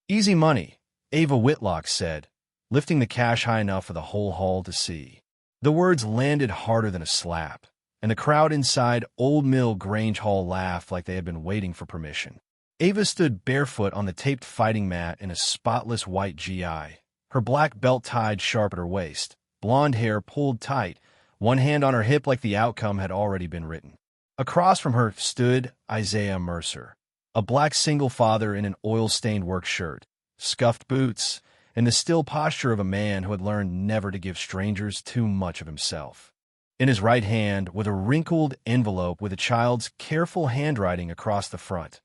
Easy money, Ava Whitlock said, lifting the cash high enough for the whole hall to see. The words landed harder than a slap, and the crowd inside Old Mill Grange Hall laughed like they had been waiting for permission. Ava stood barefoot on the taped fighting mat in a spotless white GI, her black belt tied sharp at her waist, blonde hair pulled tight, one hand on her hip like the outcome had already been written. Across from her stood Isaiah Mercer, a black single father in an oil-stained work shirt, scuffed boots, and the still posture of a man who had learned never to give strangers too much of himself. In his right hand was a wrinkled envelope with a child's careful handwriting across the front.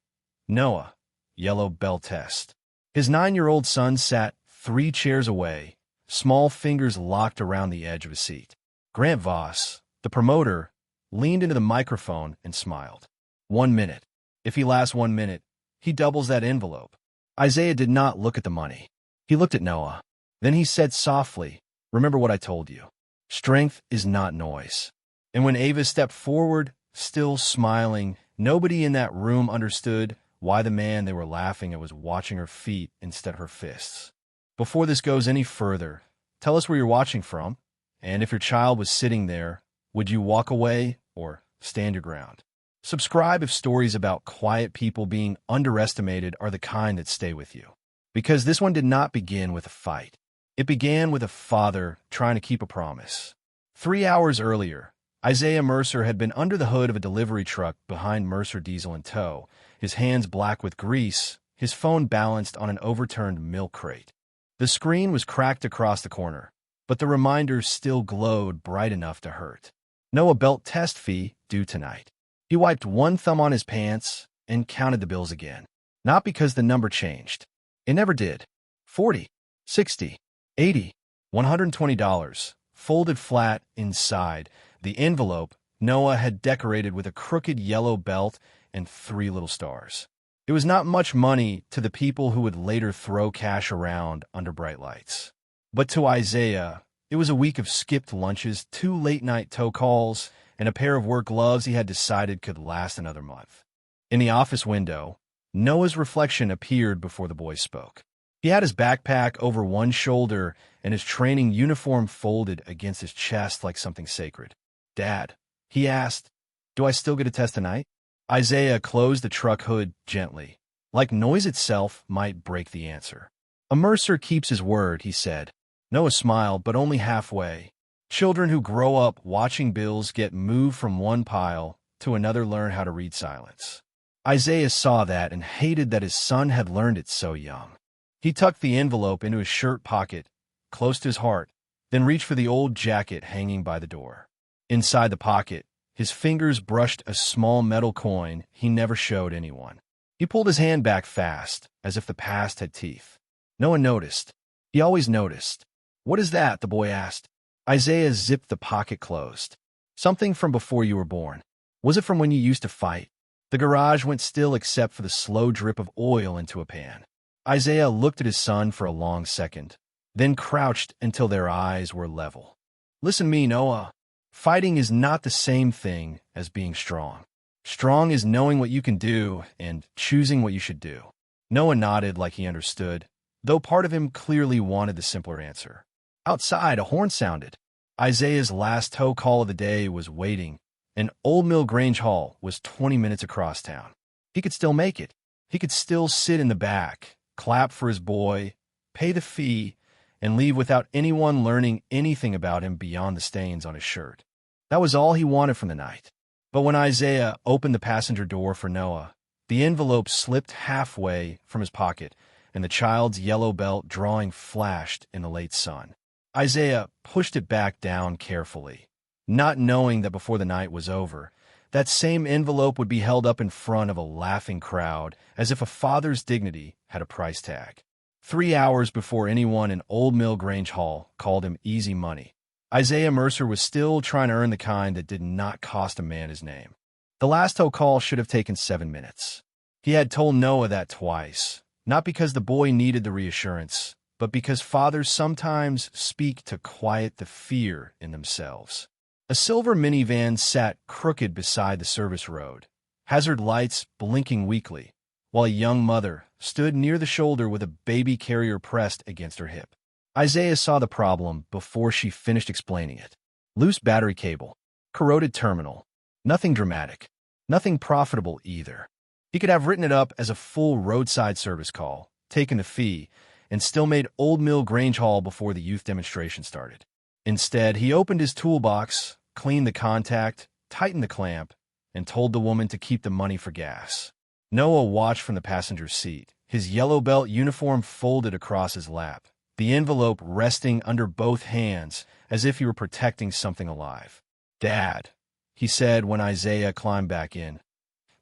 Noah, yellow bell test. His 9-year-old son sat 3 chairs away, small fingers locked around the edge of his seat. Grant Voss, the promoter, leaned into the microphone and smiled. 1 minute. If he lasts 1 minute, he doubles that envelope. Isaiah did not look at the money. He looked at Noah. Then he said softly, "Remember what I told you. Strength is not noise." And when Ava stepped forward, still smiling, nobody in that room understood why the man they were laughing at was watching her feet instead of her fists. Before this goes any further, tell us where you're watching from, and if your child was sitting there, would you walk away or stand your ground? Subscribe if stories about quiet people being underestimated are the kind that stay with you. Because this one did not begin with a fight. It began with a father trying to keep a promise. 3 hours earlier, Isaiah Mercer had been under the hood of a delivery truck behind Mercer Diesel in tow, his hands black with grease, his phone balanced on an overturned milk crate. The screen was cracked across the corner, but the reminder still glowed bright enough to hurt. Noah belt test fee due tonight. He wiped one thumb on his pants and counted the bills again. Not because the number changed. It never did. 40, 60, 80, $120, folded flat inside. The envelope Noah had decorated with a crooked yellow belt and 3 little stars. It was not much money to the people who would later throw cash around under bright lights. But to Isaiah, it was a week of skipped lunches, 2 late-night tow calls, and a pair of work gloves he had decided could last another month. In the office window, Noah's reflection appeared before the boy spoke. He had his backpack over one shoulder and his training uniform folded against his chest like something sacred. "Dad," he asked, "do I still get a test tonight?" Isaiah closed the truck hood gently, like noise itself might break the answer. "A Mercer keeps his word," he said. Noah smiled, but only halfway. Children who grow up watching bills get moved from one pile to another learn how to read silence. Isaiah saw that and hated that his son had learned it so young. He tucked the envelope into his shirt pocket, close to his heart, then reached for the old jacket hanging by the door. Inside the pocket, his fingers brushed a small metal coin he never showed anyone. He pulled his hand back fast, as if the past had teeth. No one noticed. He always noticed. "What is that?" the boy asked. Isaiah zipped the pocket closed. "Something from before you were born. Was it from when you used to fight?" The garage went still except for the slow drip of oil into a pan. Isaiah looked at his son for a long second, then crouched until their eyes were level. "Listen to me, Noah. Fighting is not the same thing as being strong. Strong is knowing what you can do and choosing what you should do." Noah nodded like he understood, though part of him clearly wanted the simpler answer. Outside, a horn sounded. Isaiah's last tow call of the day was waiting, and Old Mill Grange Hall was 20 minutes across town. He could still make it. He could still sit in the back, clap for his boy, pay the fee, and leave without anyone learning anything about him beyond the stains on his shirt. That was all he wanted from the night. But when Isaiah opened the passenger door for Noah, the envelope slipped halfway from his pocket, and the child's yellow belt drawing flashed in the late sun. Isaiah pushed it back down carefully, not knowing that before the night was over, that same envelope would be held up in front of a laughing crowd as if a father's dignity had a price tag. 3 hours before anyone in Old Mill Grange Hall called him easy money, Isaiah Mercer was still trying to earn the kind that did not cost a man his name. The last tow call should have taken 7 minutes. He had told Noah that twice, not because the boy needed the reassurance, but because fathers sometimes speak to quiet the fear in themselves. A silver minivan sat crooked beside the service road, hazard lights blinking weakly, while a young mother stood near the shoulder with a baby carrier pressed against her hip. Isaiah saw the problem before she finished explaining it. Loose battery cable, corroded terminal. Nothing dramatic. Nothing profitable either. He could have written it up as a full roadside service call, taken the fee, and still made Old Mill Grange Hall before the youth demonstration started. Instead, he opened his toolbox, cleaned the contact, tightened the clamp, and told the woman to keep the money for gas. Noah watched from the passenger seat, his yellow belt uniform folded across his lap, the envelope resting under both hands as if he were protecting something alive. "Dad," he said when Isaiah climbed back in.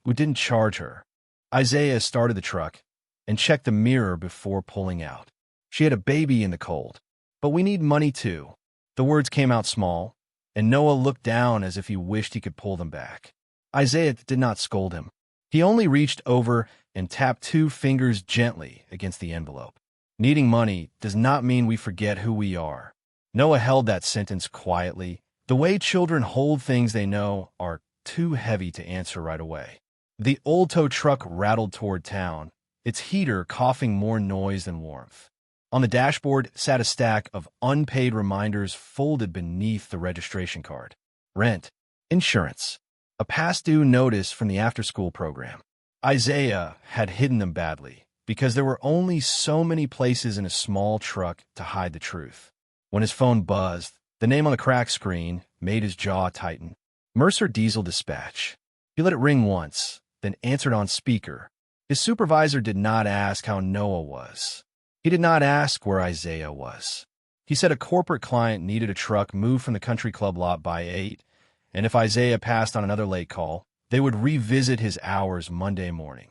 "We didn't charge her." Isaiah started the truck and checked the mirror before pulling out. "She had a baby in the cold. But we need money too." The words came out small, and Noah looked down as if he wished he could pull them back. Isaiah did not scold him. He only reached over and tapped 2 fingers gently against the envelope. Needing money does not mean we forget who we are. Noah held that sentence quietly. The way children hold things they know are too heavy to answer right away. The old tow truck rattled toward town, its heater coughing more noise than warmth. On the dashboard sat a stack of unpaid reminders folded beneath the registration card. Rent, insurance, a past-due notice from the after-school program. Isaiah had hidden them badly because there were only so many places in a small truck to hide the truth. When his phone buzzed, the name on the cracked screen made his jaw tighten. Mercer Diesel Dispatch. He let it ring once, then answered on speaker. His supervisor did not ask how Noah was. He did not ask where Isaiah was. He said a corporate client needed a truck moved from the country club lot by 8, and if Isaiah passed on another late call, they would revisit his hours Monday morning.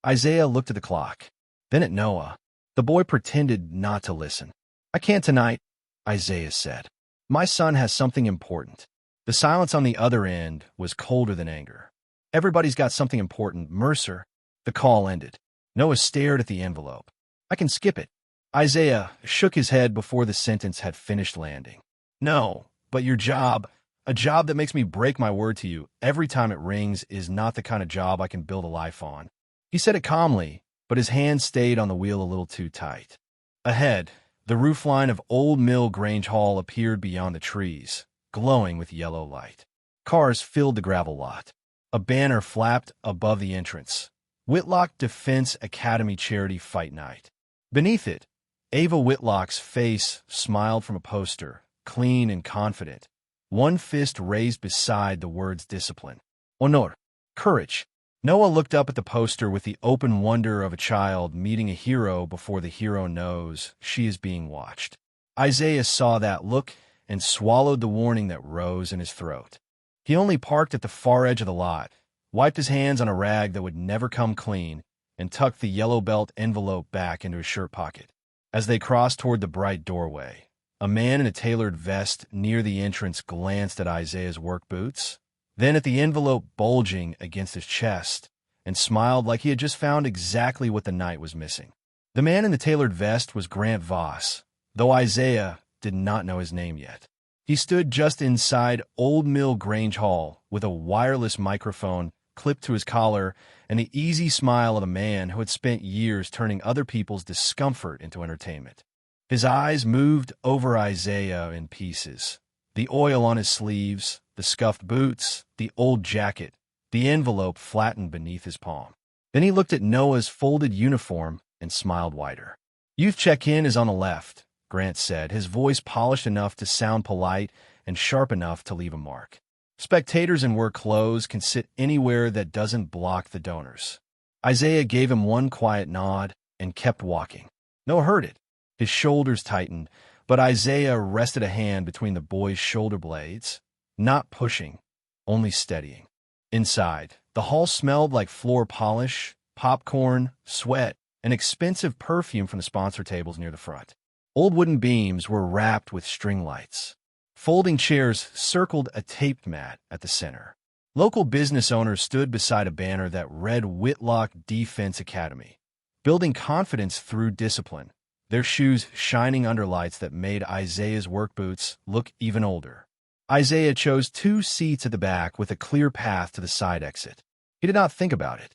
Isaiah looked at the clock, then at Noah. The boy pretended not to listen. "I can't tonight," Isaiah said. "My son has something important." The silence on the other end was colder than anger. "Everybody's got something important, Mercer." The call ended. Noah stared at the envelope. "I can skip it." Isaiah shook his head before the sentence had finished landing. "No, but your job, a job that makes me break my word to you every time it rings, is not the kind of job I can build a life on." He said it calmly, but his hand stayed on the wheel a little too tight. Ahead, the roofline of Old Mill Grange Hall appeared beyond the trees, glowing with yellow light. Cars filled the gravel lot. A banner flapped above the entrance. Whitlock Defense Academy Charity Fight Night. Beneath it, Ava Whitlock's face smiled from a poster, clean and confident, one fist raised beside the words discipline. Honor. Courage. Noah looked up at the poster with the open wonder of a child meeting a hero before the hero knows she is being watched. Isaiah saw that look and swallowed the warning that rose in his throat. He only parked at the far edge of the lot, wiped his hands on a rag that would never come clean, and tucked the yellow belt envelope back into his shirt pocket. As they crossed toward the bright doorway, a man in a tailored vest near the entrance glanced at Isaiah's work boots, then at the envelope bulging against his chest, and smiled like he had just found exactly what the night was missing. The man in the tailored vest was Grant Voss, though Isaiah did not know his name yet. He stood just inside Old Mill Grange Hall with a wireless microphone clipped to his collar and the easy smile of a man who had spent years turning other people's discomfort into entertainment. His eyes moved over Isaiah in pieces. The oil on his sleeves, the scuffed boots, the old jacket, the envelope flattened beneath his palm. Then he looked at Noah's folded uniform and smiled wider. "Youth check-in is on the left," Grant said, his voice polished enough to sound polite and sharp enough to leave a mark. "Spectators in work clothes can sit anywhere that doesn't block the donors." Isaiah gave him one quiet nod and kept walking. Noah heard it. His shoulders tightened, but Isaiah rested a hand between the boy's shoulder blades, not pushing, only steadying. Inside, the hall smelled like floor polish, popcorn, sweat, and expensive perfume from the sponsor tables near the front. Old wooden beams were wrapped with string lights. Folding chairs circled a tape mat at the center. Local business owners stood beside a banner that read Whitlock Defense Academy, building confidence through discipline, their shoes shining under lights that made Isaiah's work boots look even older. Isaiah chose 2 seats at the back with a clear path to the side exit. He did not think about it.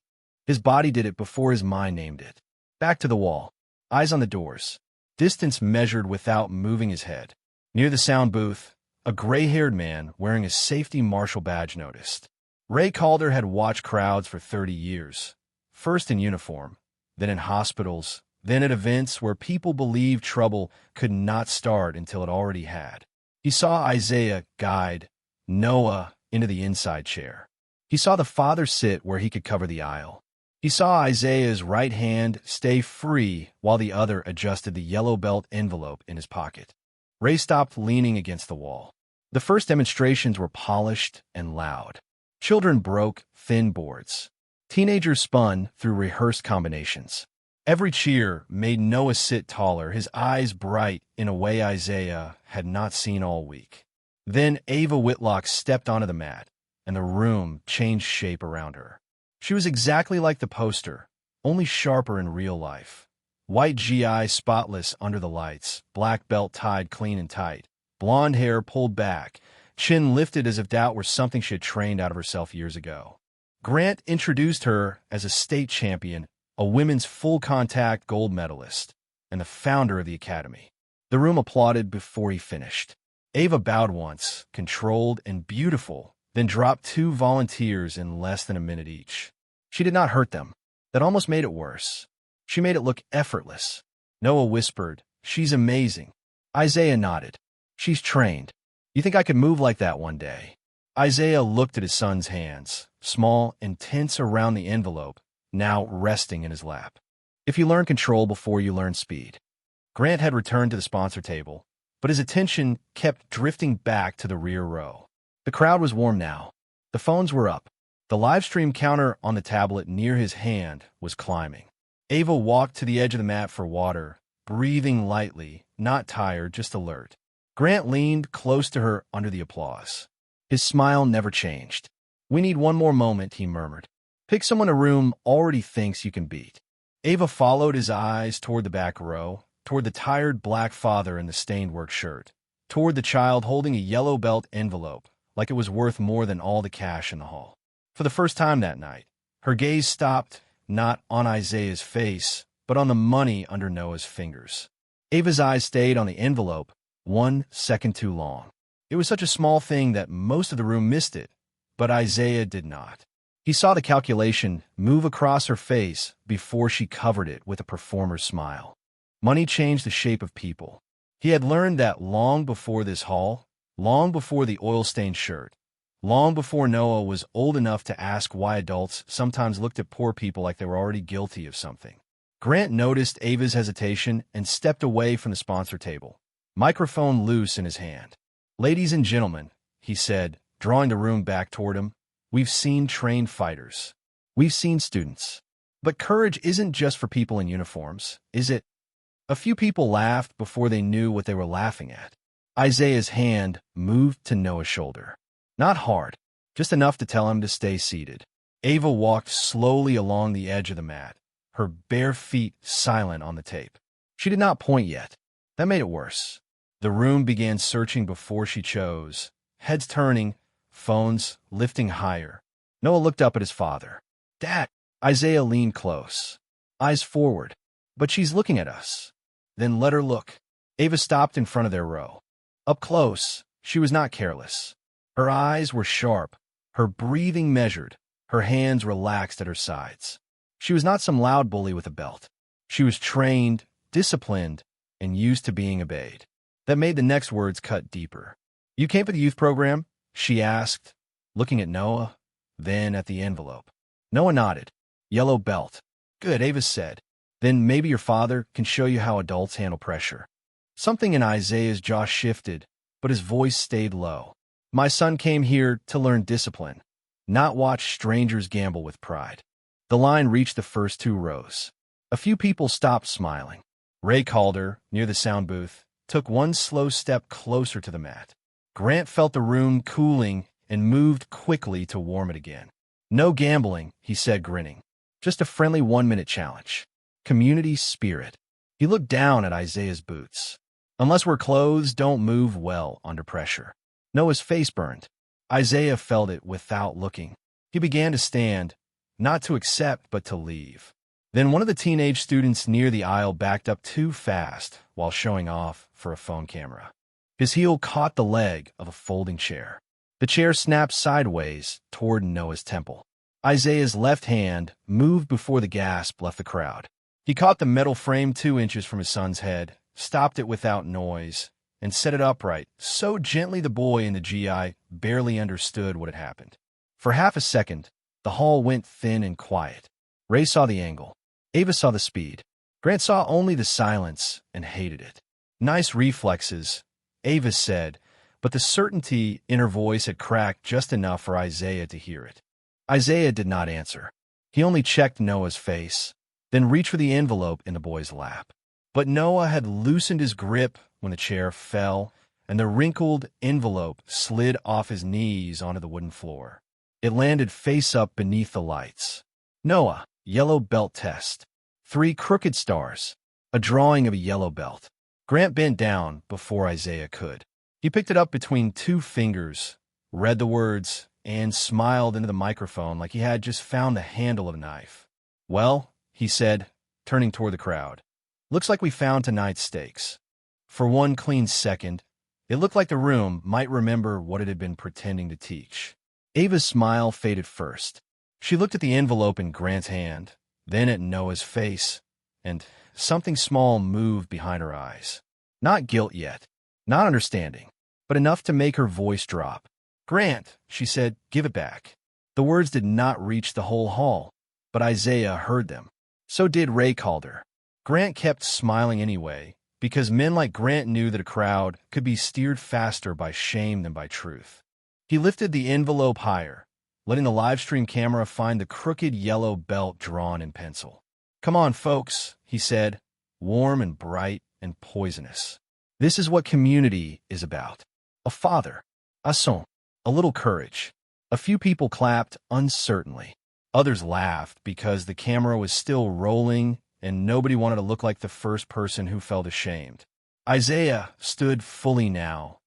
His body did it before his mind named it. Back to the wall. Eyes on the doors. Distance measured without moving his head. Near the sound booth, a gray-haired man wearing a safety marshal badge noticed. Ray Calder had watched crowds for 30 years, first in uniform, then in hospitals, then at events where people believed trouble could not start until it already had. He saw Isaiah guide Noah into the inside chair. He saw the father sit where he could cover the aisle. He saw Isaiah's right hand stay free while the other adjusted the yellow belt envelope in his pocket. Ray stopped leaning against the wall. The first demonstrations were polished and loud. Children broke thin boards. Teenagers spun through rehearsed combinations. Every cheer made Noah sit taller, his eyes bright in a way Isaiah had not seen all week. Then Ava Whitlock stepped onto the mat, and the room changed shape around her. She was exactly like the poster, only sharper in real life. White GI spotless under the lights, black belt tied clean and tight, blonde hair pulled back, chin lifted as if doubt were something she had trained out of herself years ago. Grant introduced her as a state champion, a women's full-contact gold medalist, and the founder of the academy. The room applauded before he finished. Ava bowed once, controlled and beautiful, then dropped 2 volunteers in less than a minute each. She did not hurt them. That almost made it worse. She made it look effortless. Noah whispered, "She's amazing." Isaiah nodded. "She's trained. You think I could move like that one day?" Isaiah looked at his son's hands, small and tense around the envelope, now resting in his lap. "If you learn control before you learn speed." Grant had returned to the sponsor table, but his attention kept drifting back to the rear row. The crowd was warm now. The phones were up. The live stream counter on the tablet near his hand was climbing. Ava walked to the edge of the mat for water, breathing lightly, not tired, just alert. Grant leaned close to her under the applause. His smile never changed. "We need one more moment," he murmured. "Pick someone a room already thinks you can beat." Ava followed his eyes toward the back row, toward the tired black father in the stained work shirt, toward the child holding a yellow belt envelope, like it was worth more than all the cash in the hall. For the first time that night, her gaze stopped not on Isaiah's face, but on the money under Noah's fingers. Ava's eyes stayed on the envelope 1 second too long. It was such a small thing that most of the room missed it, but Isaiah did not. He saw the calculation move across her face before she covered it with a performer's smile. Money changed the shape of people. He had learned that long before this haul, long before the oil-stained shirt, long before Noah was old enough to ask why adults sometimes looked at poor people like they were already guilty of something. Grant noticed Ava's hesitation and stepped away from the sponsor table, microphone loose in his hand. "Ladies and gentlemen," he said, drawing the room back toward him, "we've seen trained fighters. We've seen students. But courage isn't just for people in uniforms, is it?" A few people laughed before they knew what they were laughing at. Isaiah's hand moved to Noah's shoulder. Not hard, just enough to tell him to stay seated. Ava walked slowly along the edge of the mat, her bare feet silent on the tape. She did not point yet. That made it worse. The room began searching before she chose, heads turning, phones lifting higher. Noah looked up at his father. "Dad!" Isaiah leaned close, eyes forward. "But she's looking at us." "Then let her look." Ava stopped in front of their row. Up close, she was not careless. Her eyes were sharp, her breathing measured, her hands relaxed at her sides. She was not some loud bully with a belt. She was trained, disciplined, and used to being obeyed. That made the next words cut deeper. "You came for the youth program?" she asked, looking at Noah, then at the envelope. Noah nodded. "Yellow belt." "Good," Ava said. "Then maybe your father can show you how adults handle pressure." Something in Isaiah's jaw shifted, but his voice stayed low. "My son came here to learn discipline, not watch strangers gamble with pride." The line reached the first 2 rows. A few people stopped smiling. Ray Calder, near the sound booth, took one slow step closer to the mat. Grant felt the room cooling and moved quickly to warm it again. "No gambling," he said, grinning. "Just a friendly 1-minute challenge. Community spirit." He looked down at Isaiah's boots. "Unless we're clothes, don't move well under pressure." Noah's face burned. Isaiah felt it without looking. He began to stand, not to accept, but to leave. Then one of the teenage students near the aisle backed up too fast while showing off for a phone camera. His heel caught the leg of a folding chair. The chair snapped sideways toward Noah's temple. Isaiah's left hand moved before the gasp left the crowd. He caught the metal frame 2 inches from his son's head, stopped it without noise, and set it upright so gently the boy in the GI barely understood what had happened. For half a second, the hall went thin and quiet. Ray saw the angle. Ava saw the speed. Grant saw only the silence and hated it. Nice reflexes, Ava said, but the certainty in her voice had cracked just enough for Isaiah to hear it. Isaiah did not answer. He only checked Noah's face, then reached for the envelope in the boy's lap. But Noah had loosened his grip when the chair fell, and the wrinkled envelope slid off his knees onto the wooden floor. It landed face up beneath the lights. Noah, yellow belt test. 3 crooked stars. A drawing of a yellow belt. Grant bent down before Isaiah could. He picked it up between 2 fingers, read the words, and smiled into the microphone like he had just found the handle of a knife. "Well," he said, turning toward the crowd, "looks like we found tonight's stakes." For one clean second, it looked like the room might remember what it had been pretending to teach. Ava's smile faded first. She looked at the envelope in Grant's hand, then at Noah's face, and something small moved behind her eyes. Not guilt yet, not understanding, but enough to make her voice drop. "Grant," she said, "give it back." The words did not reach the whole hall, but Isaiah heard them. So did Ray Calder. Grant kept smiling anyway, because men like Grant knew that a crowd could be steered faster by shame than by truth. He lifted the envelope higher, letting the live stream camera find the crooked yellow belt drawn in pencil. "Come on, folks," he said, warm and bright and poisonous. "This is what community is about. A father, a son, a little courage." A few people clapped uncertainly. Others laughed because the camera was still rolling and nobody wanted to look like the first person who felt ashamed. Isaiah stood fully now,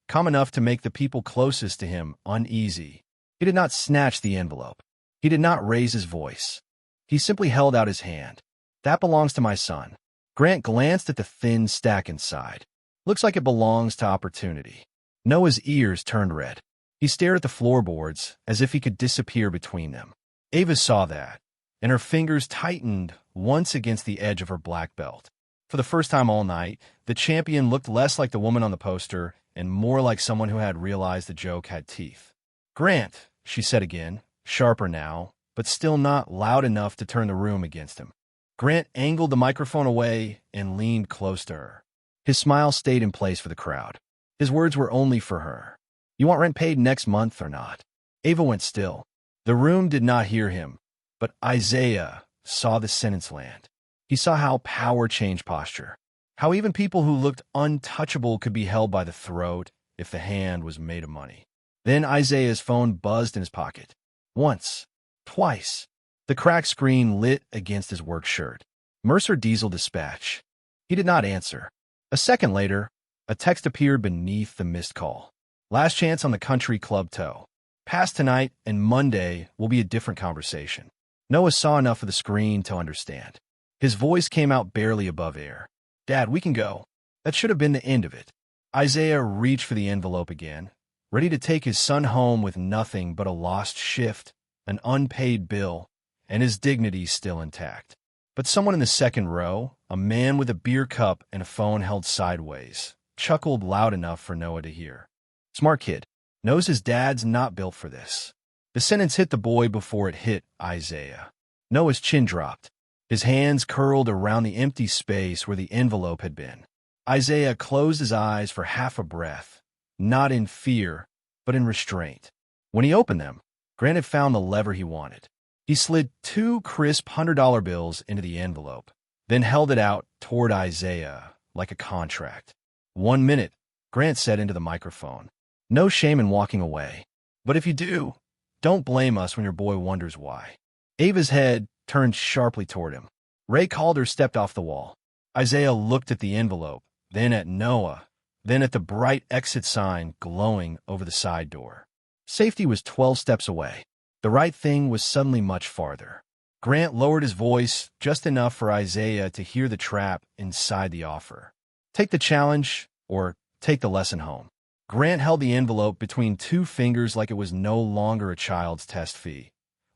calm enough to make the people closest to him uneasy. He did not snatch the envelope. He did not raise his voice. He simply held out his hand. "That belongs to my son." Grant glanced at the thin stack inside. "Looks like it belongs to opportunity." Noah's ears turned red. He stared at the floorboards as if he could disappear between them. Ava saw that, and her fingers tightened once against the edge of her black belt. For the first time all night, the champion looked less like the woman on the poster and more like someone who had realized the joke had teeth. "Grant," she said again, sharper now, but still not loud enough to turn the room against him. Grant angled the microphone away and leaned close to her. His smile stayed in place for the crowd. His words were only for her. "You want rent paid next month or not?" Ava went still. The room did not hear him, but Isaiah saw the sentence land. He saw how power changed posture, how even people who looked untouchable could be held by the throat if the hand was made of money. Then Isaiah's phone buzzed in his pocket. Once, twice. The cracked screen lit against his work shirt. Mercer Diesel Dispatch. He did not answer. A second later, a text appeared beneath the missed call. "Last chance on the country club tow. Past tonight and Monday will be a different conversation." Noah saw enough of the screen to understand. His voice came out barely above air. "Dad, we can go." That should have been the end of it. Isaiah reached for the envelope again, ready to take his son home with nothing but a lost shift, an unpaid bill, and his dignity still intact. But someone in the second row, a man with a beer cup and a phone held sideways, chuckled loud enough for Noah to hear. "Smart kid. Knows his dad's not built for this." The sentence hit the boy before it hit Isaiah. Noah's chin dropped. His hands curled around the empty space where the envelope had been. Isaiah closed his eyes for half a breath, not in fear, but in restraint. When he opened them, Grant had found the lever he wanted. He slid 2 crisp $100 bills into the envelope, then held it out toward Isaiah like a contract. "1 minute," Grant said into the microphone. "No shame in walking away. But if you do, don't blame us when your boy wonders why." Ava's head turned sharply toward him. Ray Calder stepped off the wall. Isaiah looked at the envelope, then at Noah, then at the bright exit sign glowing over the side door. Safety was 12 steps away. The right thing was suddenly much farther. Grant lowered his voice just enough for Isaiah to hear the trap inside the offer. Take the challenge or take the lesson home. Grant held the envelope between two fingers like it was no longer a child's test fee,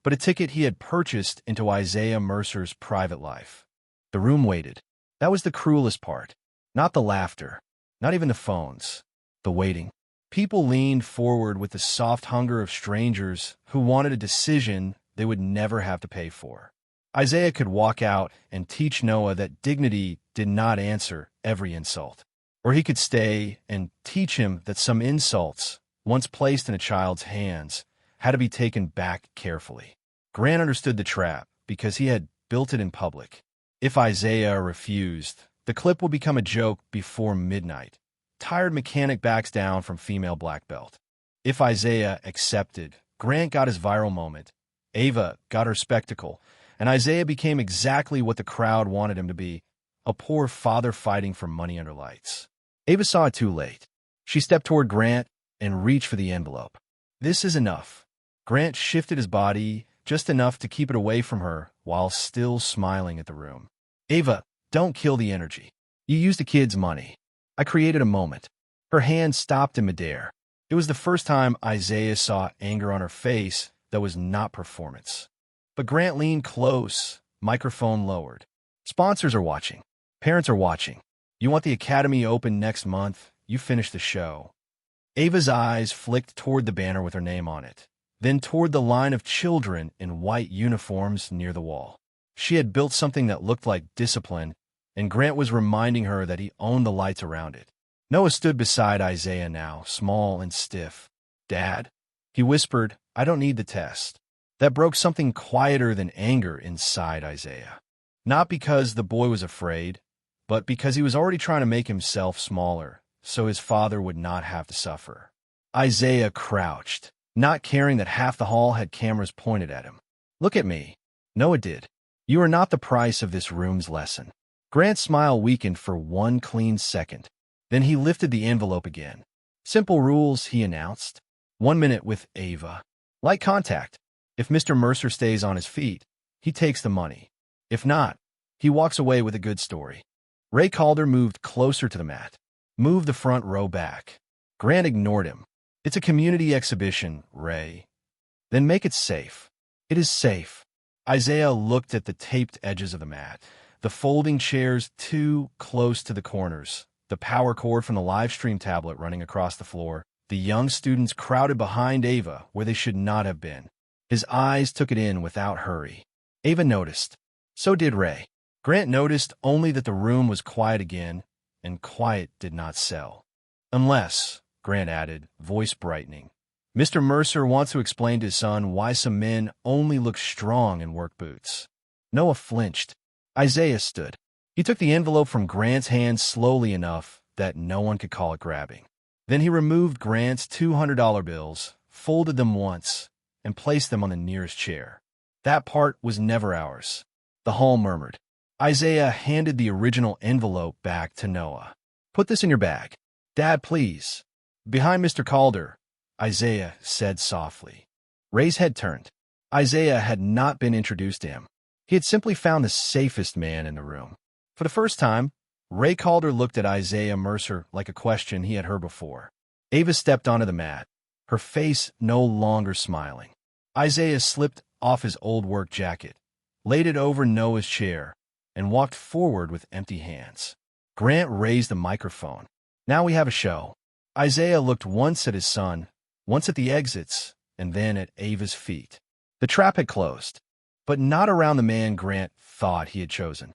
but a ticket he had purchased into Isaiah Mercer's private life. The room waited. That was the cruelest part. Not the laughter, not even the phones. The waiting. People leaned forward with the soft hunger of strangers who wanted a decision they would never have to pay for. Isaiah could walk out and teach Noah that dignity did not answer every insult. Or he could stay and teach him that some insults, once placed in a child's hands, had to be taken back carefully. Grant understood the trap because he had built it in public. If Isaiah refused, the clip would become a joke before midnight. Tired mechanic backs down from female black belt. If Isaiah accepted, Grant got his viral moment. Ava got her spectacle, and Isaiah became exactly what the crowd wanted him to be, a poor father fighting for money under lights. Ava saw it too late. She stepped toward Grant and reached for the envelope. This is enough. Grant shifted his body just enough to keep it away from her while still smiling at the room. Ava, don't kill the energy. You used the kid's money. I created a moment. Her hand stopped in midair. It was the first time Isaiah saw anger on her face that was not performance. But Grant leaned close, microphone lowered. Sponsors are watching. Parents are watching. You want the Academy open next month? You finish the show. Ava's eyes flicked toward the banner with her name on it, then toward the line of children in white uniforms near the wall. She had built something that looked like discipline, and Grant was reminding her that he owned the lights around it. Noah stood beside Isaiah now, small and stiff. Dad, he whispered, I don't need the test. That broke something quieter than anger inside Isaiah. Not because the boy was afraid, but because he was already trying to make himself smaller, so his father would not have to suffer. Isaiah crouched, not caring that half the hall had cameras pointed at him. Look at me. Noah did. You are not the price of this room's lesson. Grant's smile weakened for one clean second. Then he lifted the envelope again. Simple rules, he announced. 1 minute with Ava. Light contact. If Mr. Mercer stays on his feet, he takes the money. If not, he walks away with a good story. Ray Calder moved closer to the mat. Move the front row back. Grant ignored him. It's a community exhibition, Ray. Then make it safe. It is safe. Isaiah looked at the taped edges of the mat, the folding chairs too close to the corners, the power cord from the live stream tablet running across the floor, the young students crowded behind Ava where they should not have been. His eyes took it in without hurry. Ava noticed. So did Ray. Grant noticed only that the room was quiet again, and quiet did not sell. Unless, Grant added, voice brightening, Mr. Mercer wants to explain to his son why some men only look strong in work boots. Noah flinched. Isaiah stood. He took the envelope from Grant's hand slowly enough that no one could call it grabbing. Then he removed Grant's $200 bills, folded them once, and placed them on the nearest chair. That part was never ours. The hall murmured. Isaiah handed the original envelope back to Noah. Put this in your bag. Dad, please. Behind Mr. Calder, Isaiah said softly. Ray's head turned. Isaiah had not been introduced to him. He had simply found the safest man in the room. For the first time, Ray Calder looked at Isaiah Mercer like a question he had heard before. Ava stepped onto the mat, her face no longer smiling. Isaiah slipped off his old work jacket, laid it over Noah's chair, and walked forward with empty hands. Grant raised the microphone. Now we have a show. Isaiah looked once at his son, once at the exits, and then at Ava's feet. The trap had closed, but not around the man Grant thought he had chosen.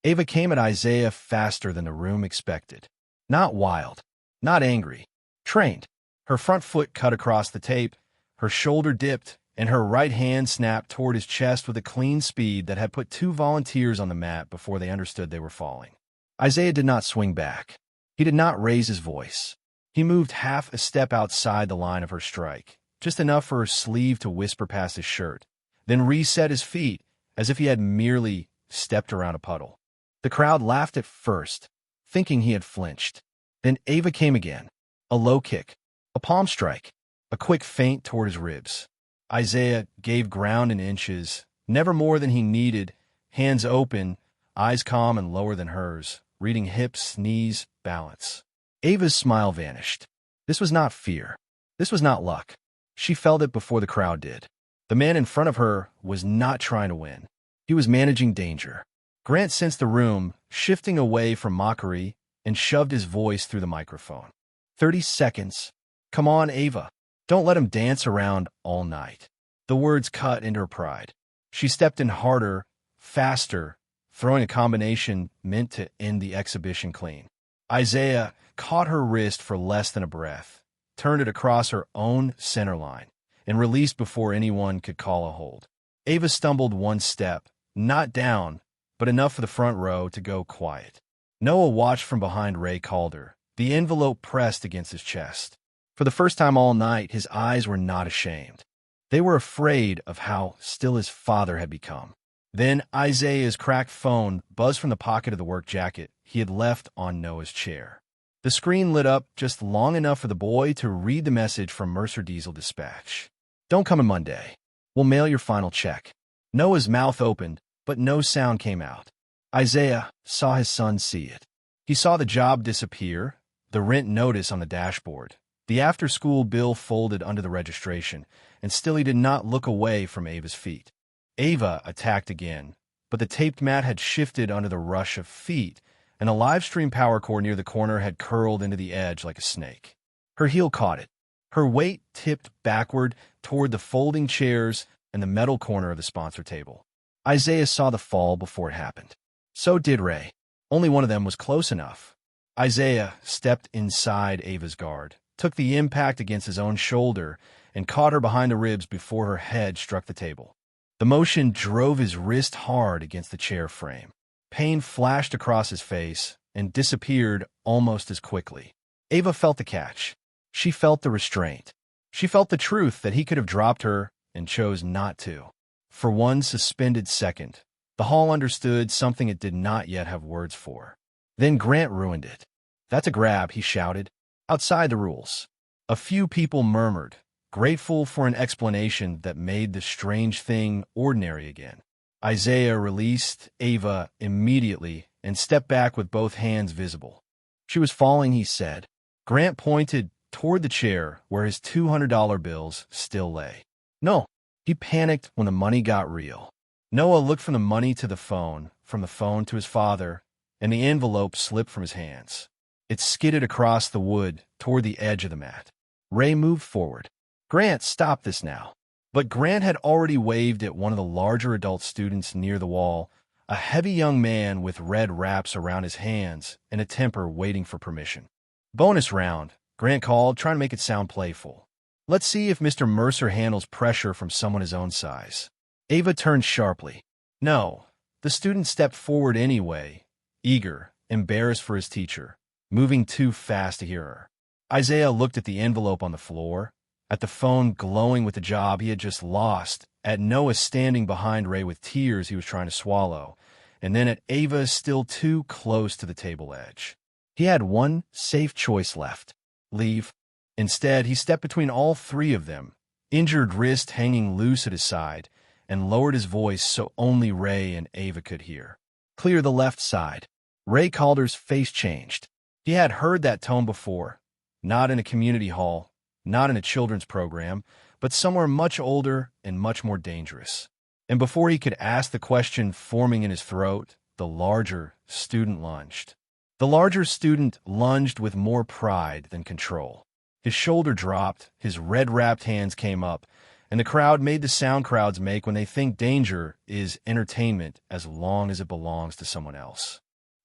Ava came at Isaiah faster than the room expected. Not wild, not angry, trained. Her front foot cut across the tape, her shoulder dipped, and her right hand snapped toward his chest with a clean speed that had put 2 volunteers on the mat before they understood they were falling. Isaiah did not swing back. He did not raise his voice. He moved half a step outside the line of her strike, just enough for her sleeve to whisper past his shirt, then reset his feet as if he had merely stepped around a puddle. The crowd laughed at first, thinking he had flinched. Then Ava came again. A low kick, a palm strike, a quick feint toward his ribs. Isaiah gave ground in inches, never more than he needed, hands open, eyes calm and lower than hers, reading hips, knees, balance. Ava's smile vanished. This was not fear. This was not luck. She felt it before the crowd did. The man in front of her was not trying to win. He was managing danger. Grant sensed the room, shifting away from mockery, and shoved his voice through the microphone. 30 seconds. Come on, Ava. Don't let him dance around all night. The words cut into her pride. She stepped in harder, faster, throwing a combination meant to end the exhibition clean. Isaiah caught her wrist for less than a breath, turned it across her own center line, and released before anyone could call a hold. Ava stumbled one step, not down, but enough for the front row to go quiet. Noah watched from behind Ray Calder, the envelope pressed against his chest. For the first time all night, his eyes were not ashamed. They were afraid of how still his father had become. Then Isaiah's cracked phone buzzed from the pocket of the work jacket he had left on Noah's chair. The screen lit up just long enough for the boy to read the message from Mercer Diesel Dispatch. Don't come on Monday. We'll mail your final check. Noah's mouth opened, but no sound came out. Isaiah saw his son see it. He saw the job disappear, the rent notice on the dashboard, the after-school bill folded under the registration, and still he did not look away from Ava's feet. Ava attacked again, but the taped mat had shifted under the rush of feet, and a live stream power cord near the corner had curled into the edge like a snake. Her heel caught it. Her weight tipped backward toward the folding chairs and the metal corner of the sponsor table. Isaiah saw the fall before it happened. So did Ray. Only one of them was close enough. Isaiah stepped inside Ava's guard, took the impact against his own shoulder, and caught her behind the ribs before her head struck the table. The motion drove his wrist hard against the chair frame. Pain flashed across his face and disappeared almost as quickly. Ava felt the catch. She felt the restraint. She felt the truth that he could have dropped her and chose not to. For one suspended second, the hall understood something it did not yet have words for. Then Grant ruined it. That's a grab, he shouted. Outside the rules. A few people murmured, grateful for an explanation that made the strange thing ordinary again. Isaiah released Ava immediately and stepped back with both hands visible. She was falling, he said. Grant pointed toward the chair where his $200 bills still lay. No, he panicked when the money got real. Noah looked from the money to the phone, from the phone to his father, and the envelope slipped from his hands. It skidded across the wood toward the edge of the mat. Ray moved forward. Grant, stop this now. But Grant had already waved at one of the larger adult students near the wall, a heavy young man with red wraps around his hands and a temper waiting for permission. Bonus round, Grant called, trying to make it sound playful. Let's see if Mr. Mercer handles pressure from someone his own size. Ava turned sharply. No. The student stepped forward anyway, eager, embarrassed for his teacher, moving too fast to hear her. Isaiah looked at the envelope on the floor, at the phone glowing with the job he had just lost, at Noah standing behind Ray with tears he was trying to swallow, and then at Ava still too close to the table edge. He had one safe choice left. Leave. Instead, he stepped between all three of them, injured wrist hanging loose at his side, and lowered his voice so only Ray and Ava could hear. Clear the left side. Ray Calder's face changed. He had heard that tone before, not in a community hall, not in a children's program, but somewhere much older and much more dangerous. And before he could ask the question forming in his throat, the larger student lunged. The larger student lunged with more pride than control. His shoulder dropped, his red-wrapped hands came up, and the crowd made the sound crowds make when they think danger is entertainment as long as it belongs to someone else.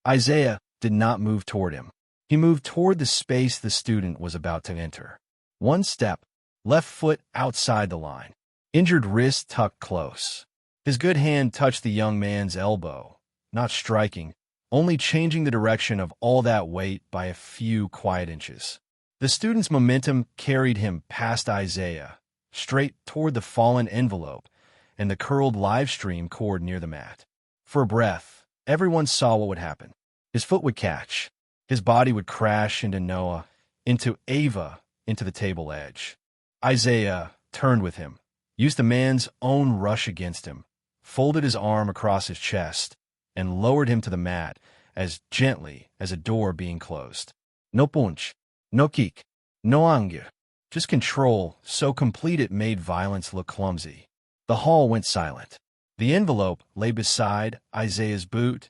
Isaiah did not move toward him. He moved toward the space the student was about to enter. One step, left foot outside the line, injured wrist tucked close. His good hand touched the young man's elbow, not striking, only changing the direction of all that weight by a few quiet inches. The student's momentum carried him past Isaiah, straight toward the fallen envelope and the curled live stream cord near the mat. For a breath, everyone saw what would happen. His foot would catch. His body would crash into Noah, into Ava, into the table edge. Isaiah turned with him, used the man's own rush against him, folded his arm across his chest, and lowered him to the mat as gently as a door being closed. No punch, no kick, no anger, just control so complete it made violence look clumsy. The hall went silent. The envelope lay beside Isaiah's boot.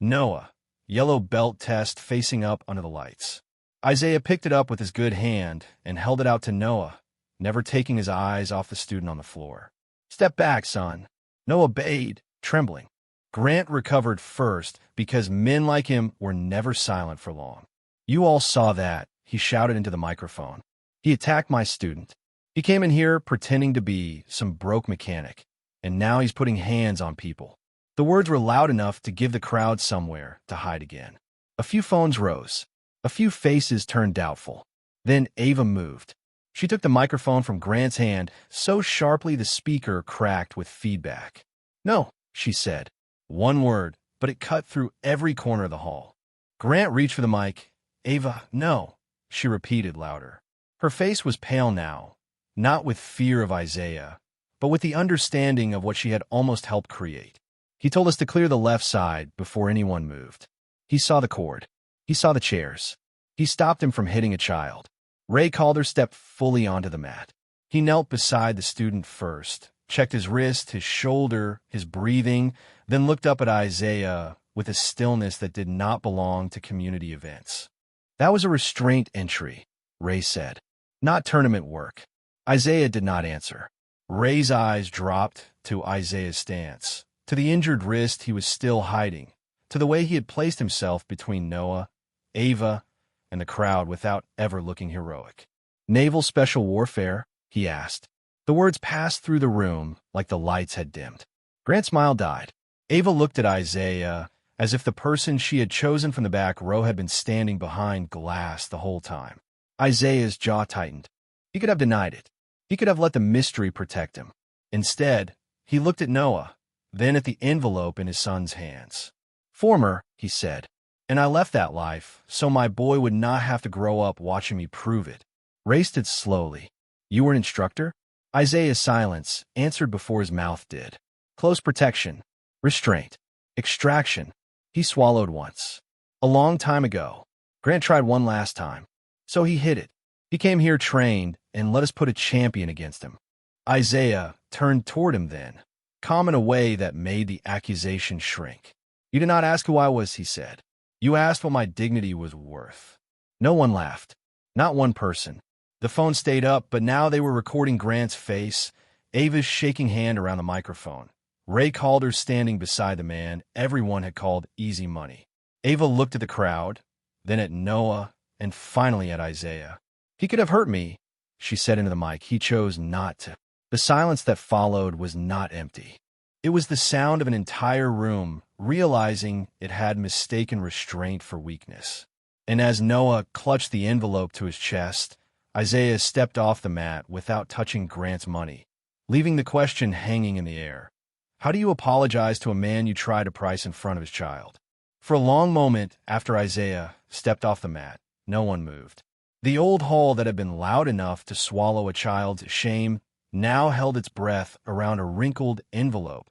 Noah, yellow belt test facing up under the lights. Isaiah picked it up with his good hand and held it out to Noah, never taking his eyes off the student on the floor. Step back, son. Noah obeyed, trembling. Grant recovered first because men like him were never silent for long. You all saw that, he shouted into the microphone. He attacked my student. He came in here pretending to be some broke mechanic, and now he's putting hands on people. The words were loud enough to give the crowd somewhere to hide again. A few phones rose. A few faces turned doubtful. Then Ava moved. She took the microphone from Grant's hand so sharply the speaker cracked with feedback. No, she said. One word, but it cut through every corner of the hall. Grant reached for the mic. Ava, no, she repeated louder. Her face was pale now, not with fear of Isaiah, but with the understanding of what she had almost helped create. He told us to clear the left side before anyone moved. He saw the cord. He saw the chairs. He stopped him from hitting a child. Ray Calder stepped fully onto the mat. He knelt beside the student first, checked his wrist, his shoulder, his breathing, then looked up at Isaiah with a stillness that did not belong to community events. That was a restraint entry, Ray said, not tournament work. Isaiah did not answer. Ray's eyes dropped to Isaiah's stance, to the injured wrist he was still hiding, to the way he had placed himself between Noah, Ava, and the crowd without ever looking heroic. Naval Special Warfare? He asked. The words passed through the room like the lights had dimmed. Grant's smile died. Ava looked at Isaiah as if the person she had chosen from the back row had been standing behind glass the whole time. Isaiah's jaw tightened. He could have denied it. He could have let the mystery protect him. Instead, he looked at Noah, then at the envelope in his son's hands. Former, he said, and I left that life so my boy would not have to grow up watching me prove it. Ray stood slowly. You were an instructor? Isaiah's silence answered before his mouth did. Close protection, restraint, extraction. He swallowed once. A long time ago. Grant tried one last time. So he hid it. He came here trained and let us put a champion against him. Isaiah turned toward him then, calm in a way that made the accusation shrink. You did not ask who I was, he said. You asked what my dignity was worth. No one laughed. Not one person. The phone stayed up, but now they were recording Grant's face, Ava's shaking hand around the microphone. Ray Calder standing beside the man everyone had called easy money. Ava looked at the crowd, then at Noah, and finally at Isaiah. He could have hurt me, she said into the mic. He chose not to. The silence that followed was not empty. It was the sound of an entire room realizing it had mistaken restraint for weakness. And as Noah clutched the envelope to his chest, Isaiah stepped off the mat without touching Grant's money, leaving the question hanging in the air. How do you apologize to a man you try to price in front of his child? For a long moment after Isaiah stepped off the mat, no one moved. The old hall that had been loud enough to swallow a child's shame now held its breath around a wrinkled envelope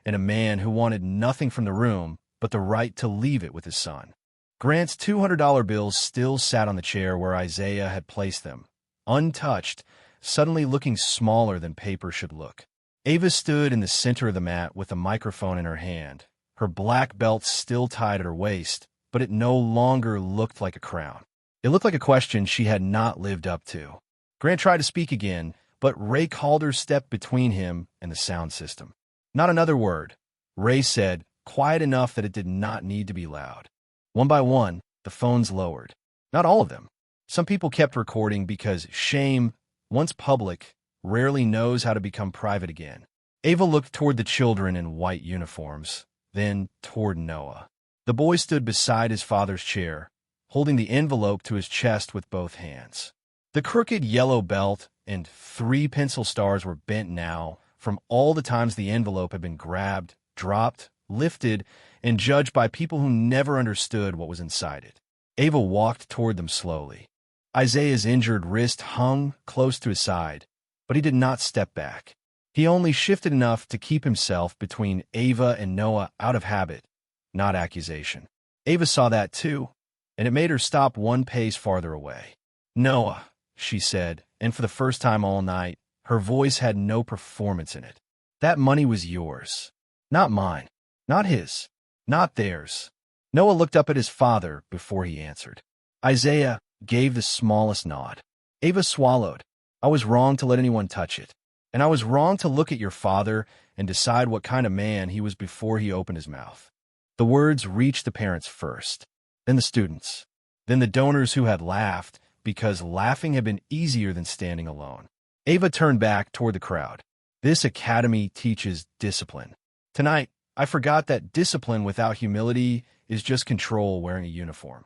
and a man who wanted nothing from the room but the right to leave it with his son. Grant's $200 bills still sat on the chair where Isaiah had placed them, untouched, suddenly looking smaller than paper should look. Ava stood in the center of the mat with a microphone in her hand, her black belt still tied at her waist, but it no longer looked like a crown. It looked like a question she had not lived up to. Grant tried to speak again, but Ray Calder stepped between him and the sound system. Not another word, Ray said, quiet enough that it did not need to be loud. One by one, the phones lowered. Not all of them. Some people kept recording because shame, once public, rarely knows how to become private again. Ava looked toward the children in white uniforms, then toward Noah. The boy stood beside his father's chair, holding the envelope to his chest with both hands. The crooked yellow belt and 3 pencil stars were bent now from all the times the envelope had been grabbed, dropped, lifted, and judged by people who never understood what was inside it. Ava walked toward them slowly. Isaiah's injured wrist hung close to his side, but he did not step back. He only shifted enough to keep himself between Ava and Noah out of habit, not accusation. Ava saw that too, and it made her stop one pace farther away. "Noah," she said, and for the first time all night, her voice had no performance in it. "That money was yours, not mine, not his, not theirs." Noah looked up at his father before he answered. Isaiah gave the smallest nod. Ava swallowed. "I was wrong to let anyone touch it. And I was wrong to look at your father and decide what kind of man he was before he opened his mouth." The words reached the parents first, then the students, then the donors who had laughed, because laughing had been easier than standing alone. Ava turned back toward the crowd. "This academy teaches discipline. Tonight, I forgot that discipline without humility is just control wearing a uniform."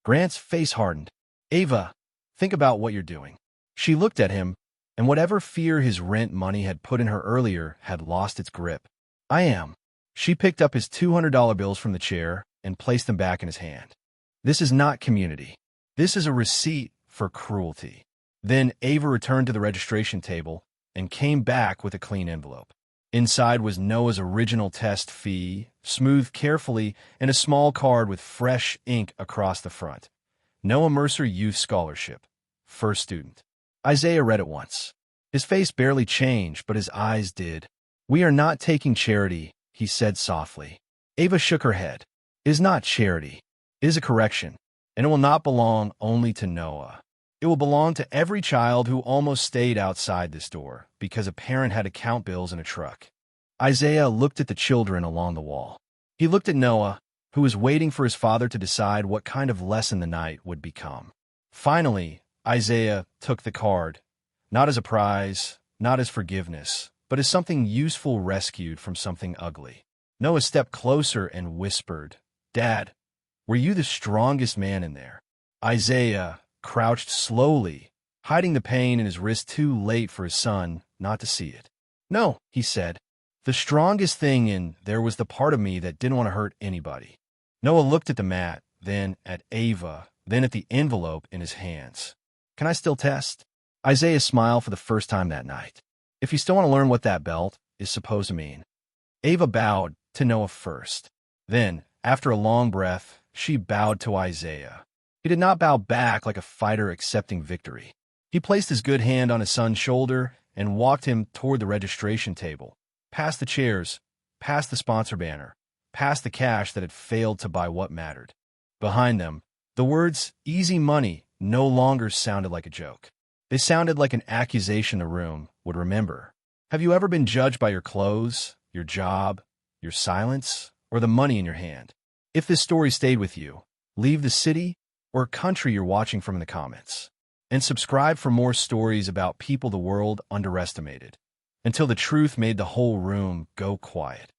Grant's face hardened. "Ava, think about what you're doing." She looked at him, and whatever fear his rent money had put in her earlier had lost its grip. "I am." She picked up his $200 bills from the chair and placed them back in his hand. "This is not community. This is a receipt for cruelty." Then Ava returned to the registration table and came back with a clean envelope. Inside was Noah's original test fee, smoothed carefully, and a small card with fresh ink across the front. Noah Mercer Youth Scholarship. First student. Isaiah read it once. His face barely changed, but his eyes did. "We are not taking charity," he said softly. Ava shook her head. "It is not charity. It is a correction, and it will not belong only to Noah. It will belong to every child who almost stayed outside this door because a parent had to count bills in a truck." Isaiah looked at the children along the wall. He looked at Noah, who was waiting for his father to decide what kind of lesson the night would become. Finally, Isaiah took the card, not as a prize, not as forgiveness, but as something useful rescued from something ugly. Noah stepped closer and whispered, "Dad, were you the strongest man in there?" Isaiah crouched slowly, hiding the pain in his wrist too late for his son not to see it. "No," he said. "The strongest thing in there was the part of me that didn't want to hurt anybody." Noah looked at the mat, then at Ava, then at the envelope in his hands. "Can I still test?" Isaiah smiled for the first time that night. "If you still want to learn what that belt is supposed to mean." Ava bowed to Noah first. Then, after a long breath, she bowed to Isaiah. He did not bow back like a fighter accepting victory. He placed his good hand on his son's shoulder and walked him toward the registration table, past the chairs, past the sponsor banner, past the cash that had failed to buy what mattered. Behind them, the words "easy money" no longer sounded like a joke. They sounded like an accusation the room would remember. Have you ever been judged by your clothes, your job, your silence, or the money in your hand? If this story stayed with you, leave the city or country you're watching from in the comments. And subscribe for more stories about people the world underestimated, until the truth made the whole room go quiet.